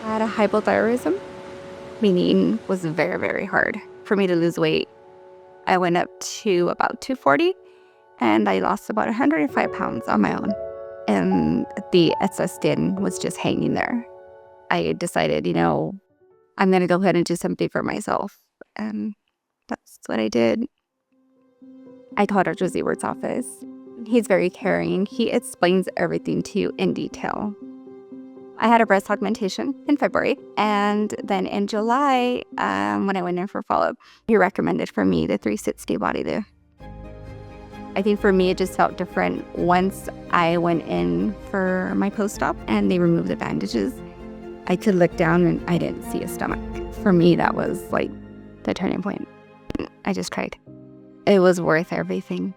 I had a hypothyroidism, meaning it was very, very hard for me to lose weight. I went up to about 240 and I lost about 105 pounds on my own. And the excess skin was just hanging there. I decided, I'm going to go ahead and do something for myself. And that's what I did. I called Dr. Zewert's office. He's very caring. He explains everything to you in detail. I had a breast augmentation in February. And then in July, when I went in for follow-up, he recommended for me the 360 body lift. I think for me, it just felt different once I went in for my post-op and they removed the bandages. I could look down and I didn't see a stomach. For me, that was like the turning point. I just cried. It was worth everything.